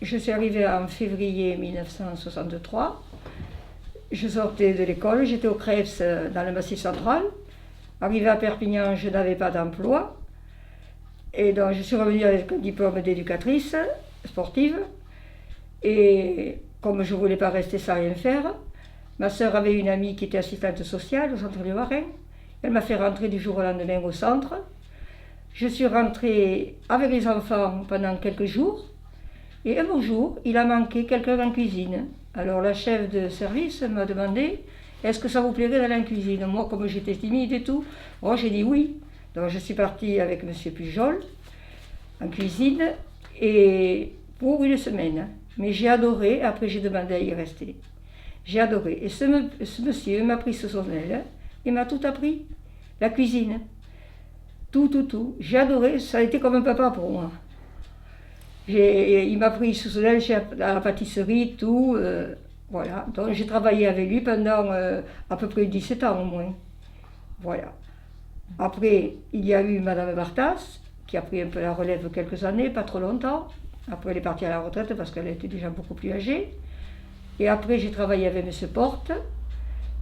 Je suis arrivée en février 1963. Je sortais de l'école, j'étais au Crèves dans le Massif central. Arrivée à Perpignan, je n'avais pas d'emploi. Et donc je suis revenue avec un diplôme d'éducatrice sportive. Et comme je ne voulais pas rester sans rien faire, ma sœur avait une amie qui était assistante sociale au centre du Varennes. Elle m'a fait rentrer du jour au lendemain au centre. Je suis rentrée avec les enfants pendant quelques jours. Et un beau jour, il a manqué quelqu'un en cuisine. Alors la chef de service m'a demandé « Est-ce que ça vous plairait d'aller en cuisine ?» Moi, comme j'étais timide et tout, moi j'ai dit oui. Donc je suis partie avec M. Pujol en cuisine et pour une semaine. Mais j'ai adoré, après j'ai demandé à y rester. J'ai adoré. Et ce monsieur m'a pris sous son aile et m'a tout appris. La cuisine. Tout. J'ai adoré, ça a été comme un papa pour moi. Il m'a pris sous son aile à la pâtisserie, tout. Voilà. Donc j'ai travaillé avec lui pendant à peu près 17 ans au moins. Voilà. Après, il y a eu Madame Bartas, qui a pris un peu la relève quelques années, pas trop longtemps. Après, elle est partie à la retraite parce qu'elle était déjà beaucoup plus âgée. Et après, j'ai travaillé avec M. Porte,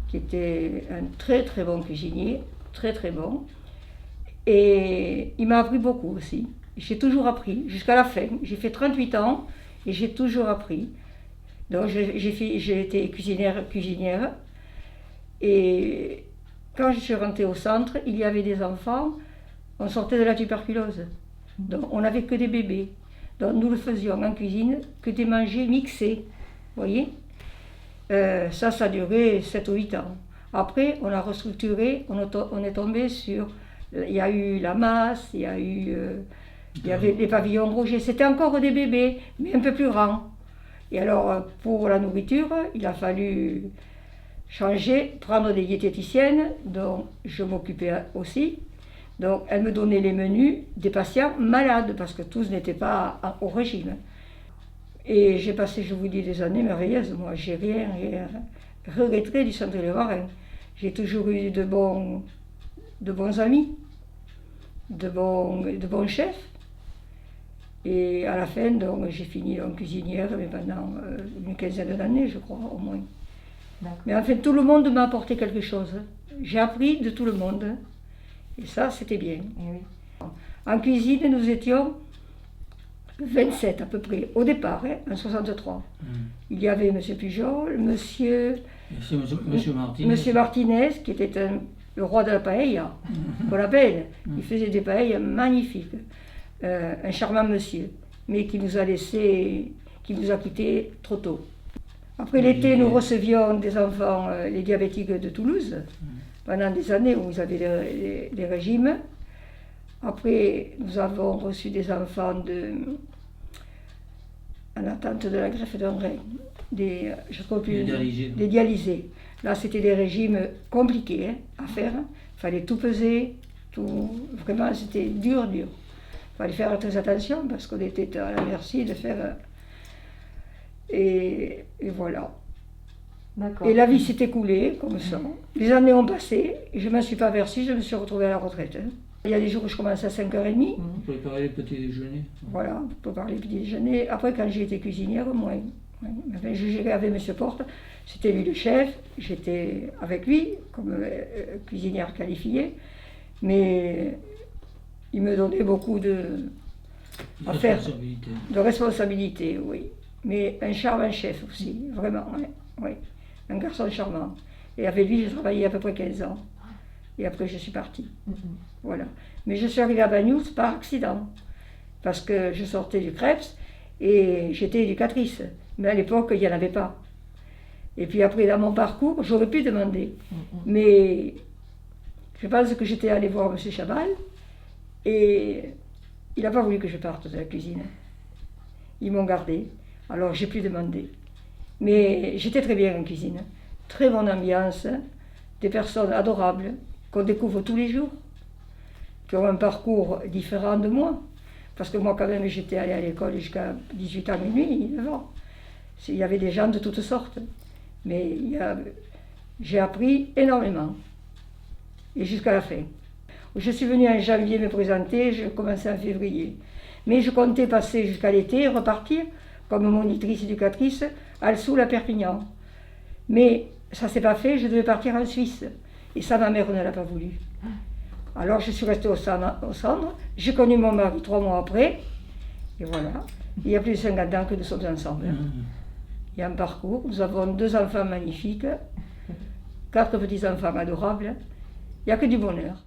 qui était un très bon cuisinier, très bon. Et il m'a appris beaucoup aussi. J'ai toujours appris, jusqu'à la fin. J'ai fait 38 ans et j'ai toujours appris. Donc j'ai été cuisinière. Et quand je suis rentrée au centre, il y avait des enfants, on sortait de la tuberculose. Donc on n'avait que des bébés. Donc nous le faisions en cuisine, que des mangés mixés. Vous voyez, ça a duré 7 ou 8 ans. Après, on a restructuré, on est tombé sur... Il y a eu la masse, il y avait les pavillons Roger. C'était encore des bébés, mais un peu plus grands. Et alors, pour la nourriture, il a fallu changer, prendre des diététiciennes, dont je m'occupais aussi. Donc, elles me donnaient les menus des patients malades, parce que tous n'étaient pas au régime. Et j'ai passé, je vous dis, des années merveilleuses. Moi, j'ai rien regretté du centre de Varennes. J'ai toujours eu de bons amis, de bons chefs. Et à la fin, donc, j'ai fini en cuisinière, mais pendant une quinzaine d'années, je crois, au moins. Mais en fait, tout le monde m'a apporté quelque chose. J'ai appris de tout le monde. Et ça, c'était bien. Oui. En cuisine, nous étions 27 à peu près, au départ, en 63. Il y avait M. Pujol, Monsieur Martinez, qui était le roi de la paella, qu'on l'appelle. Il faisait des paellas magnifiques. Un charmant monsieur, mais qui nous a quittés trop tôt. Après l'été, nous recevions des enfants, les diabétiques de Toulouse, pendant des années où ils avaient des régimes. Après, nous avons reçu des enfants en attente de la greffe d'un rein, des dialysés. Là, c'était des régimes compliqués à faire. Il fallait tout peser, vraiment, c'était dur. Il fallait faire très attention parce qu'on était à la merci de faire... Et voilà. Et la vie s'est écoulée comme ça. Les années ont passé, et je ne m'en suis pas aperçue, je me suis retrouvée à la retraite. Il y a des jours où je commence à 5h30. Pour préparer le petit déjeuner. Voilà, pour préparer le petit déjeuner. Après, quand j'ai été cuisinière, moins. Enfin, je gérais avec M. Porte, c'était lui le chef, j'étais avec lui comme cuisinière qualifiée, mais il me donnait beaucoup de responsabilité, oui. Mais un charmant chef aussi, vraiment, oui. Un garçon charmant. Et avec lui, j'ai travaillé à peu près 15 ans. Et après, je suis partie. Voilà. Mais je suis arrivée à Bagnous par accident, parce que je sortais du Crèves et j'étais éducatrice. Mais à l'époque, il n'y en avait pas. Et puis après, dans mon parcours, j'aurais pu demander. Mais je pense que j'étais allée voir M. Chabal et il n'a pas voulu que je parte de la cuisine. Ils m'ont gardée. Alors j'ai pu demander. Mais j'étais très bien en cuisine. Très bonne ambiance, des personnes adorables qu'on découvre tous les jours, qui ont un parcours différent de moi. Parce que moi, quand même, j'étais allée à l'école jusqu'à 18 ans et demi, 19 ans. Il y avait des gens de toutes sortes. Mais j'ai appris énormément. Et jusqu'à la fin. Je suis venue en janvier me présenter, je commençais en février. Mais je comptais passer jusqu'à l'été et repartir comme monitrice éducatrice à Alsoul à Perpignan. Mais ça ne s'est pas fait, je devais partir en Suisse. Et ça, ma mère ne l'a pas voulu. Alors je suis restée au centre, j'ai connu mon mari 3 mois après, et voilà. Il y a plus de 50 ans que nous sommes ensemble. Il y a un parcours, nous avons 2 enfants magnifiques, 4 petits-enfants adorables, il n'y a que du bonheur.